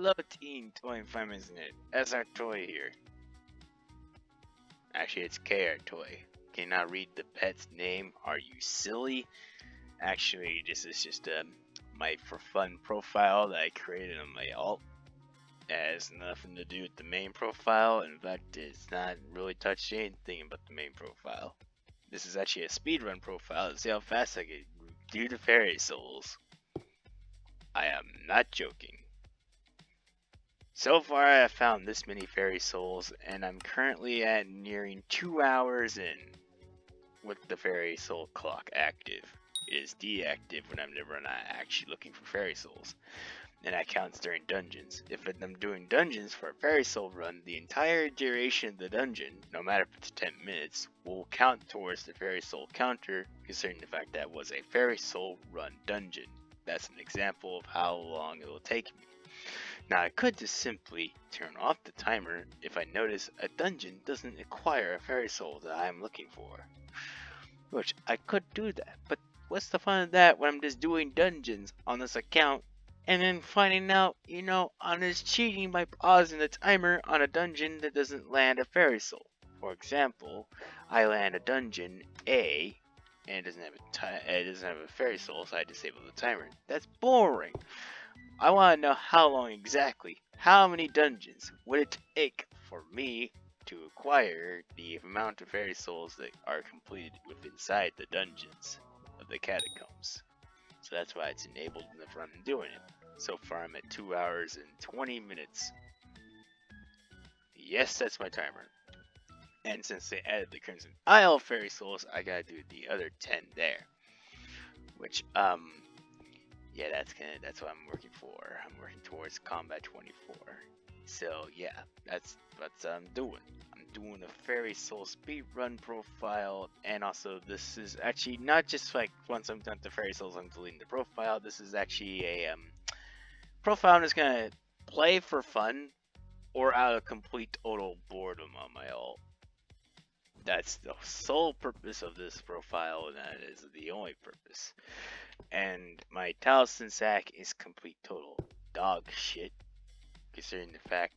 Hello, Teen Toy Fam, isn't it? KRToy here. Actually, it's KRToy. Cannot read the pet's name. Are you silly? Actually, this is just my for fun profile that I created on my alt. It has nothing to do with the main profile. In fact, it's not really touched anything about the main profile. This is actually a speedrun profile to see how fast I can do the fairy souls. I am not joking. So far I have found this many fairy souls, and I'm currently at nearing 2 hours in with the fairy soul clock active. It is deactive when I'm never not actually looking for fairy souls, and that counts during dungeons. If I'm doing dungeons for a fairy soul run, the entire duration of the dungeon, no matter if it's 10 minutes, will count towards the fairy soul counter, considering the fact that it was a fairy soul run dungeon. That's an example of how long it will take me. Now I could just simply turn off the timer if I notice a dungeon doesn't acquire a fairy soul that I'm looking for. Which I could do that, but what's the fun of that when I'm just doing dungeons on this account and then finding out, I'm just cheating by pausing the timer on a dungeon that doesn't land a fairy soul. For example, I land a dungeon A and it doesn't have a fairy soul, so I disable the timer. That's boring. I want to know how long exactly, how many dungeons would it take for me to acquire the amount of fairy souls that are completed within inside the dungeons of the catacombs. So that's why it's enabled in the front I'm doing it. So far I'm at 2 hours and 20 minutes. Yes, that's my timer. And since they added the Crimson Isle fairy souls, I gotta do the other 10 there. Which, yeah, that's what I'm working for. I'm working towards Combat 24. So yeah, that's what I'm doing. I'm doing a fairy soul speedrun profile, and also this is actually not just like once I'm done with the fairy souls, I'm deleting the profile. This is actually a profile I'm just gonna play for fun or out of complete total boredom on my alt. That's the sole purpose of this profile, and that is the only purpose. And my talisman sack is complete total dog shit, considering the fact,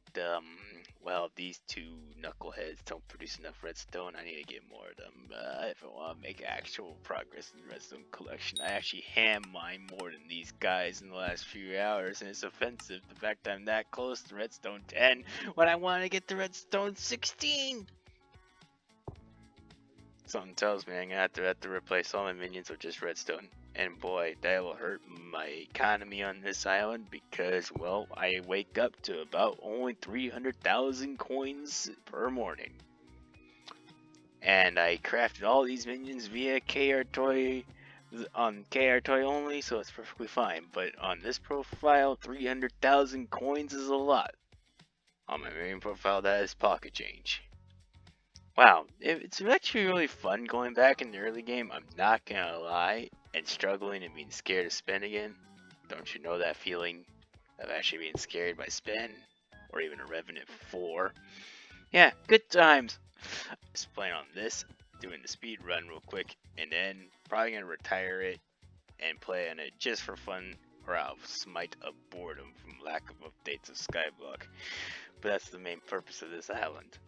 well, these two knuckleheads don't produce enough redstone. I need to get more of them if I want to make actual progress in the redstone collection. I actually hand mine more than these guys in the last few hours, and it's offensive the fact that I'm that close to redstone 10 when I want to get to redstone 16. Something tells me I'm gonna have to replace all my minions with just redstone. And boy, that will hurt my economy on this island because, well, I wake up to about only 300,000 coins per morning. And I crafted all these minions via KRToy on KRToy only, so it's perfectly fine. But on this profile, 300,000 coins is a lot. On my main profile, that is pocket change. Wow, it's actually really fun going back in the early game, I'm not gonna lie, and struggling and being scared to spin again. Don't you know that feeling of actually being scared by spin, or even a Revenant 4? Yeah, good times. Just playing on this, doing the speed run real quick, and then probably gonna retire it and play on it just for fun, or I'll smite of boredom from lack of updates of Skyblock. But that's the main purpose of this island.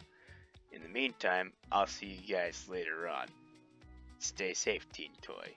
In the meantime, I'll see you guys later on. Stay safe, Teen Toy.